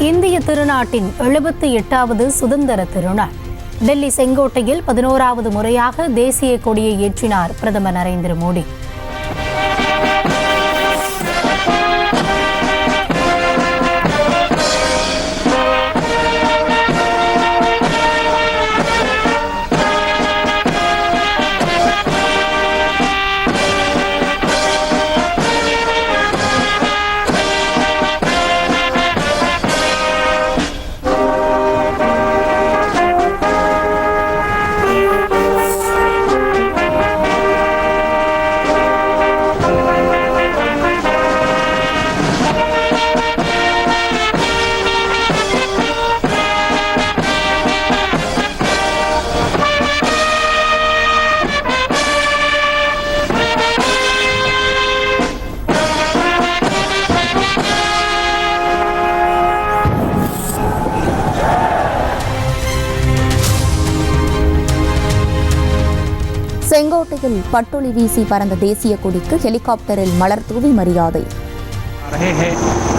இந்திய திருநாட்டின் 78வது சுதந்திர திருநாள். டெல்லி செங்கோட்டையில் 11வது முறையாக தேசிய கொடியை ஏற்றினார் பிரதமர் நரேந்திர மோடி. செங்கோட்டையில் பட்டொளி வீசி பறந்த தேசிய கொடிக்கு ஹெலிகாப்டரில் மலர் தூவி மரியாதை.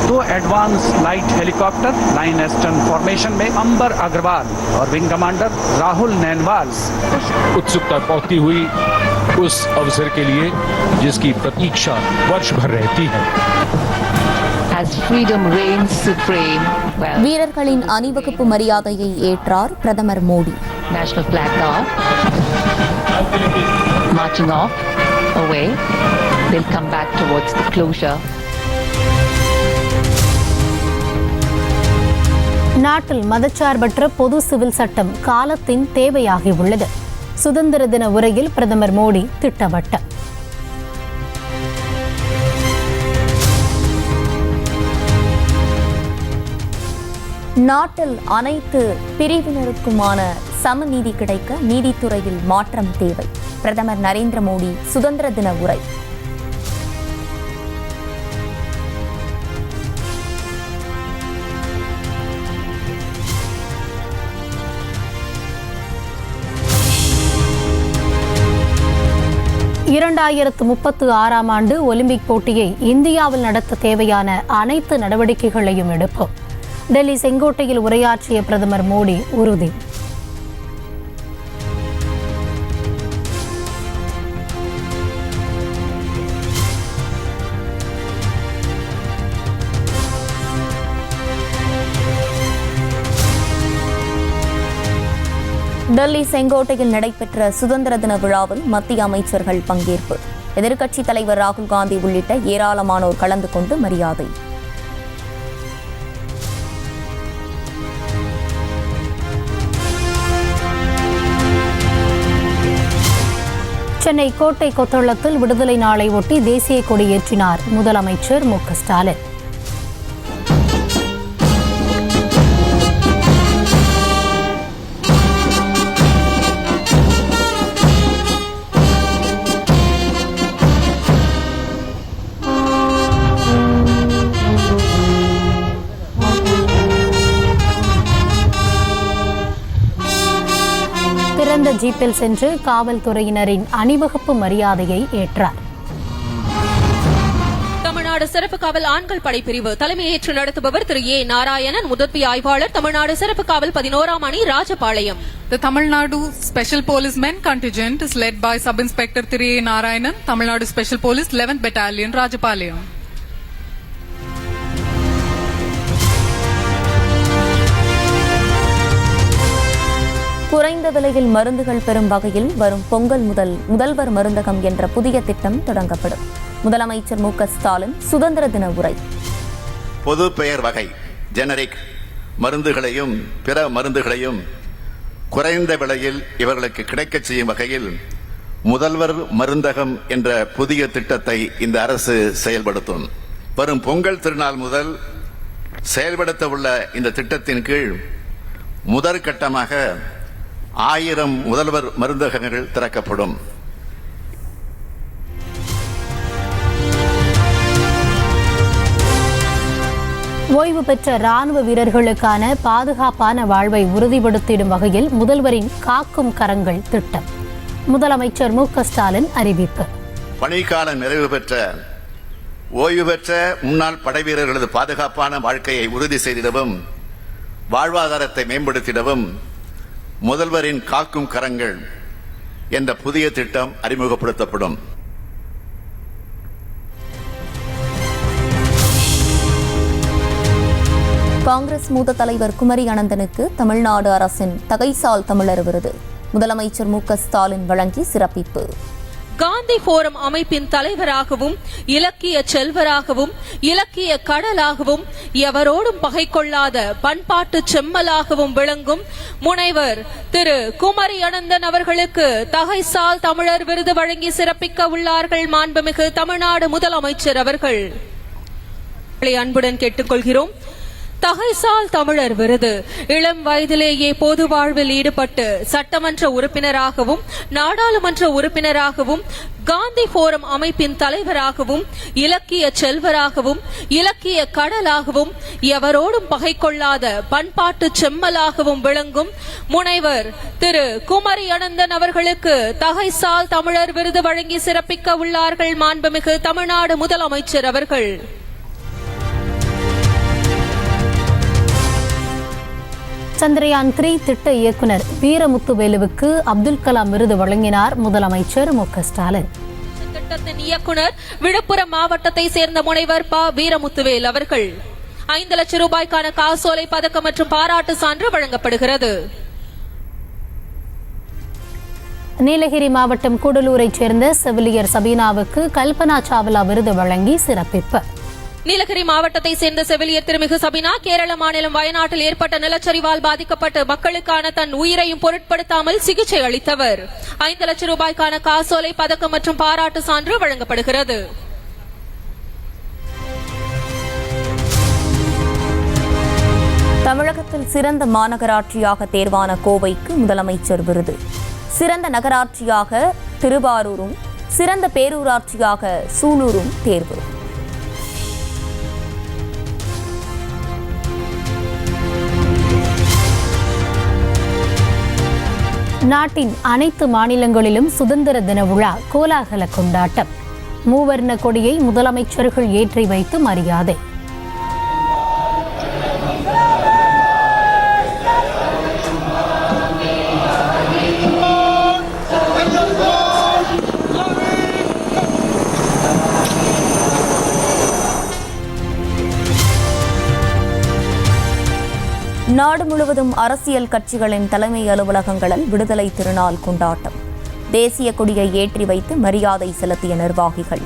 दो advance light helicopter line astern formation में अंबर अग्रवाल और विंग कमांडर राहुल नैनवाल उत्सुकता बढ़ती हुई उस अवसर के लिए जिसकी प्रतीक्षा वर्ष भर रहती है. வீரர்களின் அணிவகுப்பு மரியாதையை ஏற்றார் பிரதமர் Modi. National flag off, marching off, away. They'll come back towards the closure. நாட்டில் மதச்சார்பற்ற பொது சிவில் சட்டம் காலத்தின் தேவையாகியுள்ளது. சுதந்திர தின உரையில் பிரதமர் மோடி திட்டவட்டம். நாட்டில் அனைத்து பிரிவினருக்குமான சமநீதி கிடைக்க நீதித்துறையில் மாற்றம் தேவை. பிரதமர் நரேந்திர மோடி சுதந்திர தின உரை. ஆண்டு ஒலிம்பிக் போட்டியை இந்தியாவில் நடத்த தேவையான அனைத்து நடவடிக்கைகளையும் எடுப்போம். டெல்லி செங்கோட்டையில் உரையாற்றிய பிரதமர் மோடி உறுதி. டெல்லி செங்கோட்டையில் நடைபெற்ற சுதந்திர தின விழாவில் மத்திய அமைச்சர்கள் பங்கேற்பு. எதிர்க்கட்சித் தலைவர் ராகுல் காந்தி உள்ளிட்ட ஏராளமானோர் கலந்து கொண்டு மரியாதை. சென்னை கோட்டை கொத்தளத்தில் விடுதலை நாளை ஒட்டி தேசிய கொடி ஏற்றினார் முதலமைச்சர் மு.க.ஸ்டாலின். திறந்த ஜீப்பில் சென்று காவல்துறையினரின் அணிவகுப்பு மரியாதையை ஏற்றார். தமிழ்நாடு சிறப்பு காவல் ஆண்கள் படைப்பிரிவு தலைமையேற்று நடத்துபவர் திரு ஏ. நாராயணன். முதன்மை ஆய்வாளர் தமிழ்நாடு சிறப்பு காவல் 11ஆம் அணி Rajapalayam. The Tamil Nadu Special Police Men contingent is led by Sub Inspector Thiru A. Narayanan, Tamil Nadu Special Police 11th Battalion, Rajapalayam. குறைந்த விலையில் மருந்துகள் பெறும் வகையில் வரும் பொங்கல் முதல் முதல்வர் மருந்தகம் என்ற புதிய திட்டம் தொடங்கப்படும். முதலமைச்சர் மு.க.ஸ்டாலின் சுதந்திர தின உரை. பொது பெயர் வகை ஜெனரிக் மருந்துகளையும் பிற மருந்துகளையும் குறைந்த விலையில் இவர்களுக்கு கிடைக்கச் செய்யும் வகையில் முதல்வர் மருந்தகம் என்ற புதிய திட்டத்தை இந்த அரசு செயல்படுத்தும். வரும் பொங்கல் திருநாள் முதல் செயல்படுத்த உள்ள இந்த திட்டத்தின் கீழ் முதற்கட்டமாக 1000 முதல்வர் மருந்தகங்கள் திறக்கப்படும். ஓய்வு பெற்ற ராணுவ வீரர்களுக்கான பாதுகாப்பான வாழ்வை உறுதிப்படுத்திடும் வகையில் முதல்வரின் காக்கும் கரங்கள் திட்டம். முதலமைச்சர் மு.க.ஸ்டாலின் அறிவிப்பு. பணிக்காலம் நிறைவு பெற்ற ஓய்வு பெற்ற முன்னாள் படைவீரர்களது பாதுகாப்பான வாழ்க்கையை உறுதி செய்திடவும் வாழ்வாதாரத்தை மேம்படுத்திடவும் முதல்வரின் காக்கும் கரங்கள் என்ற புதிய திட்டம் அறிமுகப்படுத்தப்படும். காங்கிரஸ் மூத்த தலைவர் குமரி அனந்தனுக்கு தமிழ்நாடு அரசின் தகைசால் தமிழர் விருது முதலமைச்சர் மு.க.ஸ்டாலின் வழங்கி சிறப்பிப்பு. காந்தி போரம் அமைப்பின் தலைவராகவும் இலக்கிய செல்வராகவும் இலக்கிய கடலாகவும் எவரோடும் பகை கொள்ளாத பண்பாட்டு செம்மலாகவும் விளங்கும் முனைவர் திரு குமரி அனந்தன் அவர்களுக்கு தகைசால் தமிழர் விருது வழங்கி சிறப்பிக்க உள்ளார்கள் மாண்புமிகு தமிழ்நாடு முதலமைச்சர் அவர்கள். அன்புடன் கேட்டுக்கொள்கிறோம். தகைசால் தமிழர் விருது இளம் வயதிலேயே பொது வாழ்வில் ஈடுபட்டு சட்டமன்ற உறுப்பினராகவும் நாடாளுமன்ற உறுப்பினராகவும் காந்தி போரம் அமைப்பின் தலைவராகவும் இலக்கிய செல்வராகவும் இலக்கிய கடலாகவும் எவரோடும் பகை கொள்ளாத பண்பாட்டு செம்மலாகவும் விளங்கும் முனைவர் திரு குமரி அனந்தன் அவர்களுக்கு தகைசால் தமிழர் விருது வழங்கி சிறப்பிக்க உள்ளார்கள் மாண்புமிகு தமிழ்நாடு முதலமைச்சர் அவர்கள். சந்திரயான் 3 திட்ட இயக்குனர் வீரமுத்துவேலுவுக்கு அப்துல் கலாம் விருது வழங்கினார் முதலமைச்சர் மு.க.ஸ்டாலின். திட்டத்தின் இயக்குனர் விழுப்புரம் மாவட்டத்தை சேர்ந்த முனைவர் ப. வீரமுத்துவேல் அவர்கள். 5 லட்சம் ரூபாய்க்கான காசோலை பதக்கம் மற்றும் பாராட்டு சான்று வழங்கப்படுகிறது. நீலகிரி மாவட்டம் கூடலூரைச் சேர்ந்த செவிலியர் சபீனாவுக்கு கல்பனா சாவ்லா விருது வழங்கி சிறப்பிப்பு. நீலகிரி மாவட்டத்தை சேர்ந்த செவிலியர் திருமிகு சபினா கேரள மாநிலம் வயநாட்டில் ஏற்பட்ட நிலச்சரிவால் பாதிக்கப்பட்ட மக்களுக்கான தன் உயிரையும் பொருட்படுத்தாமல் சிகிச்சை அளித்தவர். 5 லட்சம் ரூபாய்க்கான காசோலை பதக்கம் மற்றும் பாராட்டு சான்று வழங்கப்படுகிறது. தமிழகத்தில் சிறந்த மாநகராட்சியாக தேர்வான கோவைக்கு முதலமைச்சர் விருது. சிறந்த நகராட்சியாக திருவாரூரும் சிறந்த பேரூராட்சியாக சூலூரும் தேர்வு. நாட்டின் அனைத்து மாநிலங்களிலும் சுதந்திர தின விழா கோலாகல கொண்டாட்டம். மூவர்ண கொடியை முதலமைச்சர்கள் ஏற்றி வைத்து மரியாதை. நாடு முழுவதும் அரசியல் கட்சிகளின் தலைமை அலுவலகங்களில் விடுதலை திருநாள் கொண்டாட்டம். தேசிய கொடியை ஏற்றி வைத்து மரியாதை செலுத்திய நிர்வாகிகள்.